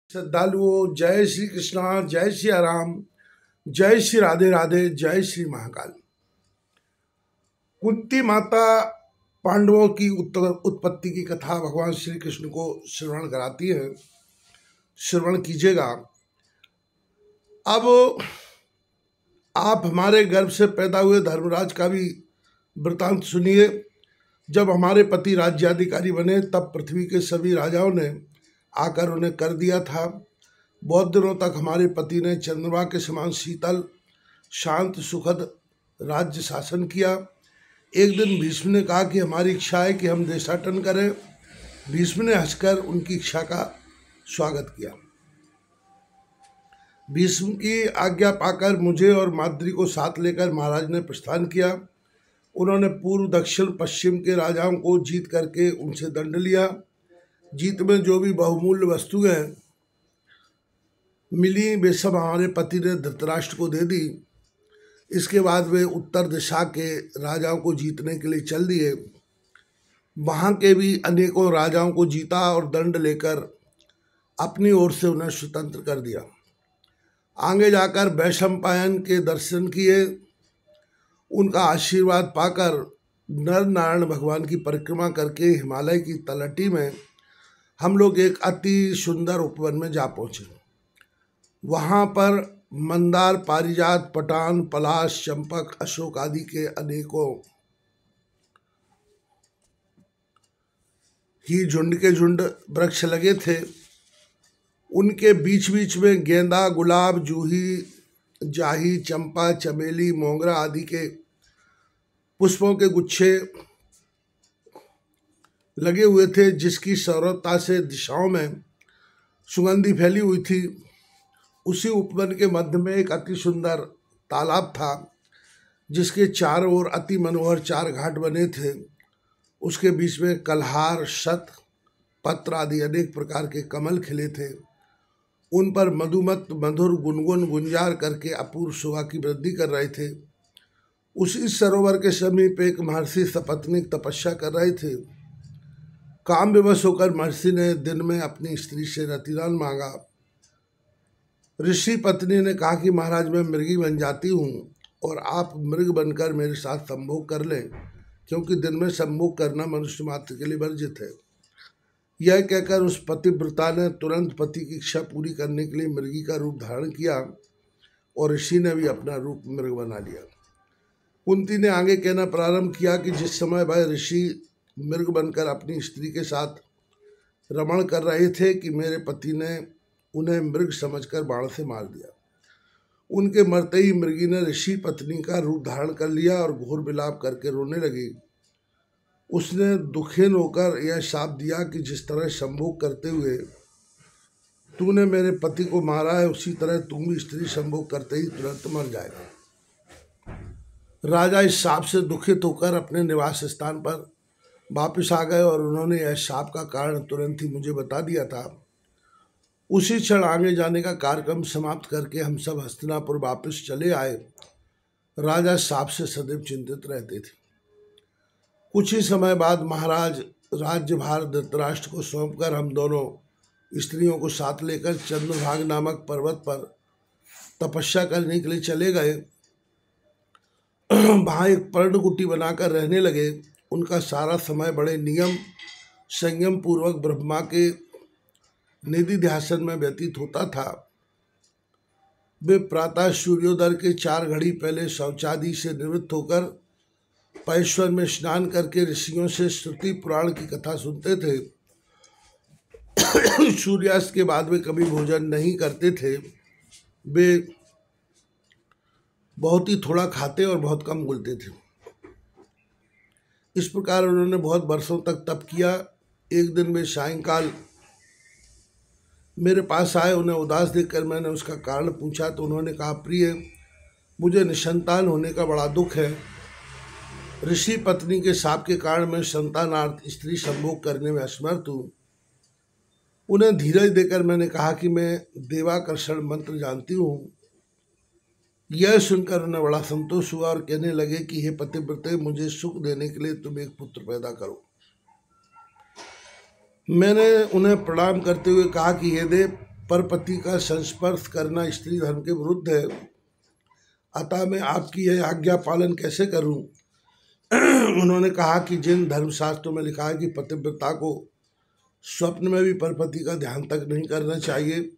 श्रद्धालुओं, जय श्री कृष्णा, जय श्री राम, जय श्री राधे राधे, जय श्री महाकाल। कुंती माता पांडवों की उत्पत्ति की कथा भगवान श्री कृष्ण को श्रवण कराती है। श्रवण कीजिएगा। अब आप हमारे गर्भ से पैदा हुए धर्मराज का भी वृतांत सुनिए। जब हमारे पति राज्याधिकारी बने तब पृथ्वी के सभी राजाओं ने आकर उन्हें कर दिया था। बहुत दिनों तक हमारे पति ने चंद्रमा के समान शीतल शांत सुखद राज्य शासन किया। एक दिन भीष्म ने कहा कि हमारी इच्छा है कि हम देशाटन करें। भीष्म ने हंसकर उनकी इच्छा का स्वागत किया। भीष्म की आज्ञा पाकर मुझे और माद्री को साथ लेकर महाराज ने प्रस्थान किया। उन्होंने पूर्व दक्षिण पश्चिम के राजाओं को जीत करके उनसे दंड लिया। जीत में जो भी बहुमूल्य वस्तुएं मिली वे सब हमारे पति ने धृतराष्ट्र को दे दी। इसके बाद वे उत्तर दिशा के राजाओं को जीतने के लिए चल दिए। वहाँ के भी अनेकों राजाओं को जीता और दंड लेकर अपनी ओर से उन्हें स्वतंत्र कर दिया। आगे जाकर वैशंपायन के दर्शन किए। उनका आशीर्वाद पाकर नर नारायण भगवान की परिक्रमा करके हिमालय की तलहटी में हम लोग एक अति सुंदर उपवन में जा पहुँचे। वहाँ पर मंदार, पारिजात, पटान, पलाश, चंपक, अशोक आदि के अनेकों ही झुंड के झुंड वृक्ष लगे थे। उनके बीच बीच में गेंदा, गुलाब, जूही, जाही, चंपा, चमेली, मोगरा आदि के पुष्पों के गुच्छे लगे हुए थे, जिसकी सौरभता से दिशाओं में सुगंधी फैली हुई थी। उसी उपवन के मध्य में एक अति सुंदर तालाब था, जिसके चारों ओर अति मनोहर 4 घाट बने थे। उसके बीच में कलहार, शत, पत्र आदि अनेक प्रकार के कमल खिले थे। उन पर मधुमत मधुर गुनगुन गुंजार करके अपूर्व शोभा की वृद्धि कर रहे थे। उसी सरोवर के समीप एक महर्षि सपत्नीक तपस्या कर रहे थे। काम विवश होकर महर्षि ने दिन में अपनी स्त्री से रतिदान मांगा। ऋषि पत्नी ने कहा कि महाराज, मैं मृगी बन जाती हूँ और आप मृग बनकर मेरे साथ संभोग कर लें, क्योंकि दिन में संभोग करना मनुष्य मात्र के लिए वर्जित है। यह कहकर उस पतिव्रता ने तुरंत पति की इच्छा पूरी करने के लिए मृगी का रूप धारण किया और ऋषि ने भी अपना रूप मृग बना लिया। कुंती ने आगे कहना प्रारंभ किया कि जिस समय वह ऋषि मृग बनकर अपनी स्त्री के साथ रमण कर रहे थे कि मेरे पति ने उन्हें मृग समझकर बाण से मार दिया। उनके मरते ही मृगी ने ऋषि पत्नी का रूप धारण कर लिया और घोर विलाप करके रोने लगी। उसने दुखीन होकर यह शाप दिया कि जिस तरह संभोग करते हुए तूने मेरे पति को मारा है, उसी तरह तुम भी स्त्री संभोग करते ही तुरंत मर जाएगा। राजा इस शाप से दुखित होकर अपने निवास स्थान पर वापस आ गए और उन्होंने यह शाप का कारण तुरंत ही मुझे बता दिया था। उसी क्षण आगे जाने का कार्यक्रम समाप्त करके हम सब हस्तिनापुर वापस चले आए। राजा शाप से सदैव चिंतित रहते थे। कुछ ही समय बाद महाराज राज्यभार धृतराष्ट्र को सौंपकर हम दोनों स्त्रियों को साथ लेकर चंद्रभाग नामक पर्वत पर तपस्या करने के लिए चले गए। वहाँ एक पर्णकुटी बनाकर रहने लगे। उनका सारा समय बड़े नियम संयम पूर्वक ब्रह्मा के निधि ध्यान में व्यतीत होता था। वे प्रातः सूर्योदय के 4 घड़ी पहले शौचादि से निवृत्त होकर पैश्वर में स्नान करके ऋषियों से श्रुति पुराण की कथा सुनते थे। सूर्यास्त के बाद वे कभी भोजन नहीं करते थे। वे बहुत ही थोड़ा खाते और बहुत कम बोलते थे। इस प्रकार उन्होंने बहुत वर्षों तक तप किया। एक दिन वे सायंकाल मेरे पास आए। उन्हें उदास देखकर मैंने उसका कारण पूछा तो उन्होंने कहा, प्रिय, मुझे निसंतान होने का बड़ा दुख है। ऋषि पत्नी के शाप के कारण मैं संतानार्थ स्त्री संभोग करने में असमर्थ हूँ। उन्हें धीरज देकर मैंने कहा कि मैं देवाकर्षण मंत्र जानती हूँ। यह सुनकर उन्हें बड़ा संतोष हुआ और कहने लगे कि हे पतिव्रते, मुझे सुख देने के लिए तुम एक पुत्र पैदा करो। मैंने उन्हें प्रणाम करते हुए कहा कि हे देव, परपति का संस्पर्श करना स्त्री धर्म के विरुद्ध है, अतः मैं आपकी यह आज्ञा पालन कैसे करूं? उन्होंने कहा कि जिन धर्मशास्त्रों में लिखा है कि पतिव्रता को स्वप्न में भी परपति का ध्यान तक नहीं करना चाहिए,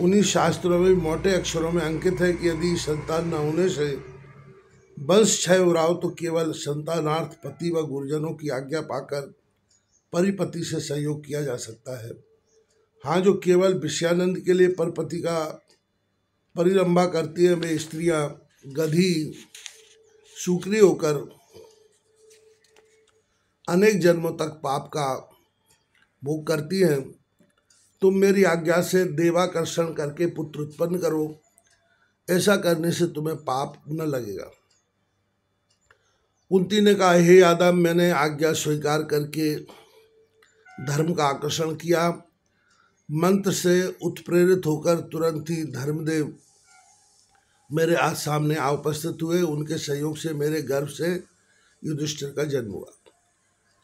उन्हीं शास्त्रों में मोटे अक्षरों में अंकित है कि यदि संतान न होने से वंश क्षय हो रहा हो तो केवल संतानार्थ पति व गुरुजनों की आज्ञा पाकर परिपति से सहयोग किया जा सकता है। हाँ, जो केवल विषयानंद के लिए परपति का परिरंभा करती है, वे स्त्रियां गधी सूकरी होकर अनेक जन्मों तक पाप का भोग करती हैं। तुम मेरी आज्ञा से देवाकर्षण करके पुत्र उत्पन्न करो, ऐसा करने से तुम्हें पाप न लगेगा। कुंती ने कहा, हे यादव, मैंने आज्ञा स्वीकार करके धर्म का आकर्षण किया। मंत्र से उत्प्रेरित होकर तुरंत ही धर्मदेव मेरे आज सामने आ उपस्थित हुए। उनके सहयोग से मेरे गर्भ से युधिष्ठिर का जन्म हुआ।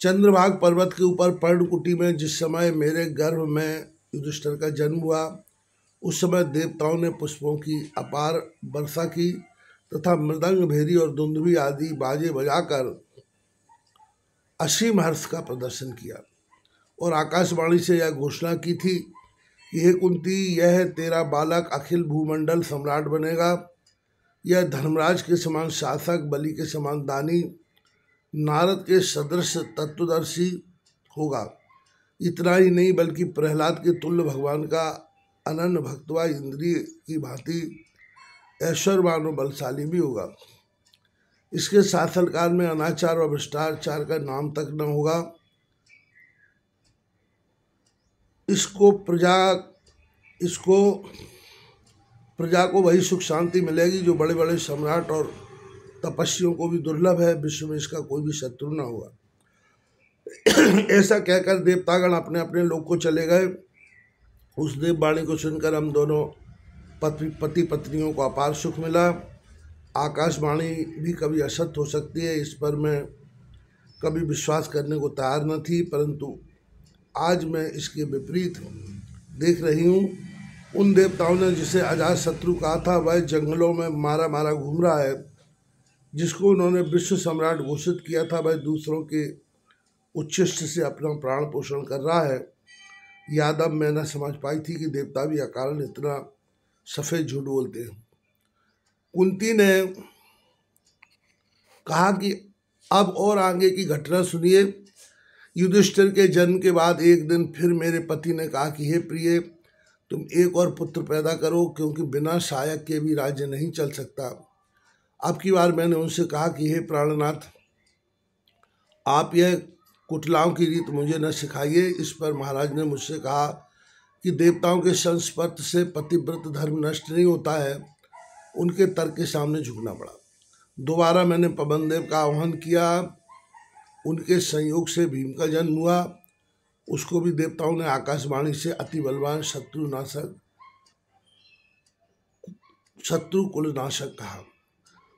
चंद्रभाग पर्वत के ऊपर पर्णकुटी में जिस समय मेरे गर्भ में युधिष्ठिर का जन्म हुआ, उस समय देवताओं ने पुष्पों की अपार वर्षा की तथा मृदंग, भेरी और दुंदुभी आदि बाजे बजाकर असीम हर्ष का प्रदर्शन किया और आकाशवाणी से यह घोषणा की थी कि हे कुंती, यह तेरा बालक अखिल भूमंडल सम्राट बनेगा। यह धर्मराज के समान शासक, बलि के समान दानी, नारद के सदृश तत्वदर्शी होगा। इतना ही नहीं बल्कि प्रहलाद के तुल्य भगवान का अनन्य भक्तवा इंद्रिय की भांति ऐश्वर्यवान और बलशाली भी होगा। इसके शासनकाल में अनाचार और भ्रष्टाचार का नाम तक न होगा। इसको प्रजा को वही सुख शांति मिलेगी जो बड़े बड़े सम्राट और तपस्वियों को भी दुर्लभ है। विश्व में इसका कोई भी शत्रु न हुआ। ऐसा कहकर देवतागण अपने अपने लोक को चले गए। उस देववाणी को सुनकर हम दोनों पति पत्नियों को अपार सुख मिला। आकाशवाणी भी कभी असत्य हो सकती है, इस पर मैं कभी विश्वास करने को तैयार न थी, परंतु आज मैं इसके विपरीत देख रही हूँ। उन देवताओं ने जिसे अजात शत्रु कहा था, वह जंगलों में मारा मारा घूम रहा है। जिसको उन्होंने विश्व सम्राट घोषित किया था, वह दूसरों के उच्छिष्ट से अपना प्राण पोषण कर रहा है। यादव, मैं न समझ पाई थी कि देवता भी अकारण इतना सफ़ेद झूठ बोलते हैं। कुंती ने कहा कि अब और आगे की घटना सुनिए। युधिष्ठिर के जन्म के बाद एक दिन फिर मेरे पति ने कहा कि हे प्रिय, तुम एक और पुत्र पैदा करो, क्योंकि बिना सहायक के भी राज्य नहीं चल सकता। अब की बार मैंने उनसे कहा कि हे प्राणनाथ, आप यह कुटिलाओं की रीत मुझे न सिखाइए। इस पर महाराज ने मुझसे कहा कि देवताओं के संस्पर्श से पतिव्रत धर्म नष्ट नहीं होता है। उनके तर्क के सामने झुकना पड़ा। दोबारा मैंने पवनदेव का आह्वान किया। उनके संयोग से भीम का जन्म हुआ। उसको भी देवताओं ने आकाशवाणी से अति बलवान शत्रु कुलनाशक कहा।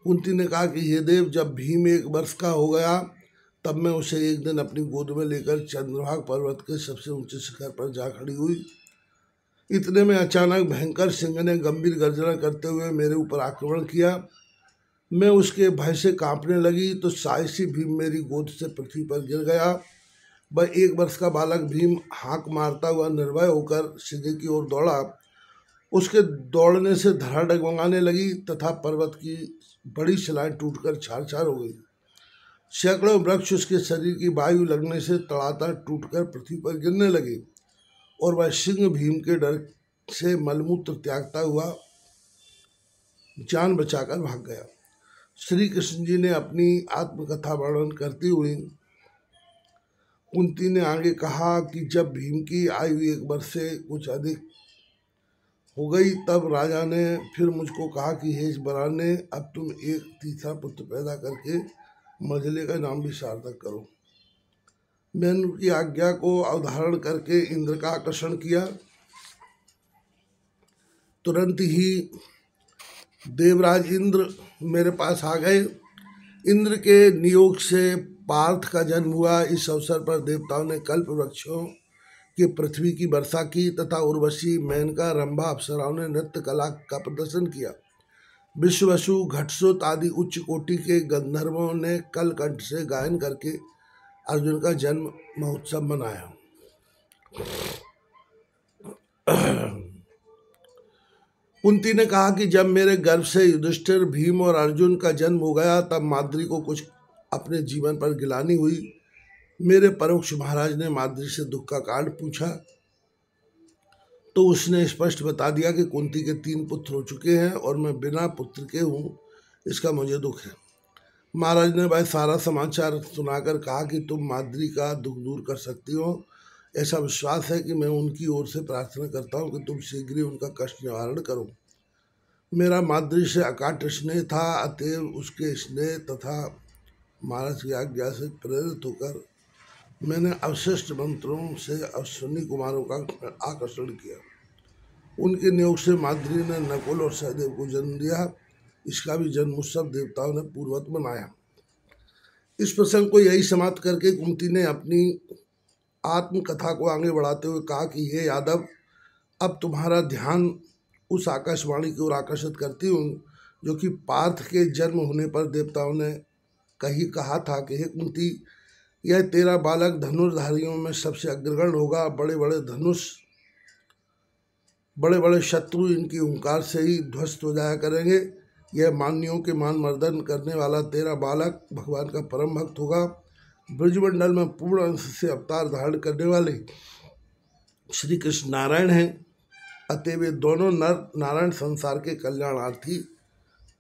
कुंती ने कहा कि ये देव, जब भीम 1 वर्ष का हो गया तब मैं उसे एक दिन अपनी गोद में लेकर चंद्रभाग पर्वत के सबसे ऊंचे शिखर पर जा खड़ी हुई। इतने में अचानक भयंकर सिंह ने गंभीर गर्जना करते हुए मेरे ऊपर आक्रमण किया। मैं उसके भय से कांपने लगी तो साहसी भीम मेरी गोद से पृथ्वी पर गिर गया। वह 1 वर्ष का बालक भीम हाँक मारता हुआ निर्भय होकर सिंह की ओर दौड़ा। उसके दौड़ने से धरा डगमगाने लगी तथा पर्वत की बड़ी शिलाएं टूटकर छार छार हो गई। सैकड़ों वृक्ष उसके शरीर की वायु लगने से तड़ातड़ टूटकर पृथ्वी पर गिरने लगे और वह सिंह भीम के डर से मलमूत्र त्यागता हुआ जान बचाकर भाग गया। श्री कृष्ण जी ने अपनी आत्मकथा वर्णन करते हुए कुंती ने आगे कहा कि जब भीम की आयु 1 वर्ष से कुछ अधिक हो गई तब राजा ने फिर मुझको कहा कि हे बराने, अब तुम एक तीसरा पुत्र पैदा करके मझले का नाम भी सार्थक करो। मैंने उनकी आज्ञा को अवधारण करके इंद्र का आकर्षण किया। तुरंत ही देवराज इंद्र मेरे पास आ गए। इंद्र के नियोग से पार्थ का जन्म हुआ। इस अवसर पर देवताओं ने कल्प वृक्षों के पृथ्वी की वर्षा की तथा उर्वशी, मेनका, रंभा, अप्सराओं ने नृत्य कला का प्रदर्शन किया। विश्ववसु, घटसुत आदि उच्च कोटि के गंधर्वों ने कलकंठ से गायन करके अर्जुन का जन्म महोत्सव मनाया। कुंती ने कहा कि जब मेरे गर्भ से युधिष्ठिर, भीम और अर्जुन का जन्म हो गया तब माद्री को कुछ अपने जीवन पर गिलानी हुई। मेरे परोक्ष महाराज ने माद्री से दुख का कारण पूछा तो उसने स्पष्ट बता दिया कि कुंती के 3 पुत्र हो चुके हैं और मैं बिना पुत्र के हूँ, इसका मुझे दुख है। महाराज ने वह सारा समाचार सुनाकर कहा कि तुम माद्री का दुख दूर कर सकती हो। ऐसा विश्वास है कि मैं उनकी ओर से प्रार्थना करता हूँ कि तुम शीघ्र ही उनका कष्ट निवारण करो। मेरा माद्री से अकाट स्नेह था, अतएव उसके स्नेह तथा महाराज की आज्ञा से प्रेरित होकर मैंने अवशिष्ट मंत्रों से अश्विनी कुमारों का आकर्षण किया। उनके नियोग से माद्री ने नकुल और सहदेव को जन्म दिया। इसका भी जन्मोत्सव देवताओं ने पूर्ववत मनाया। इस प्रसंग को यही समाप्त करके कुंती ने अपनी आत्मकथा को आगे बढ़ाते हुए कहा कि हे यादव, अब तुम्हारा ध्यान उस आकाशवाणी की ओर आकर्षित करती हूँ जो कि पार्थ के जन्म होने पर देवताओं ने कहा था कि हे कुंती, यह तेरा बालक धनुर्धारियों में सबसे अग्रगण्य होगा। बड़े बड़े धनुष, बड़े बड़े शत्रु इनकी ओंकार से ही ध्वस्त हो जाया करेंगे। यह मान्यों के मान मर्दन करने वाला तेरा बालक भगवान का परम भक्त होगा। ब्रजमंडल में पूर्ण अंश से अवतार धारण करने वाले श्री कृष्ण नारायण हैं, अतएव वे दोनों नर नारायण संसार के कल्याणार्थी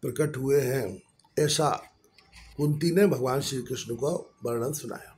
प्रकट हुए हैं। ऐसा कुंती ने भगवान श्री कृष्ण को वर्णन सुनाया।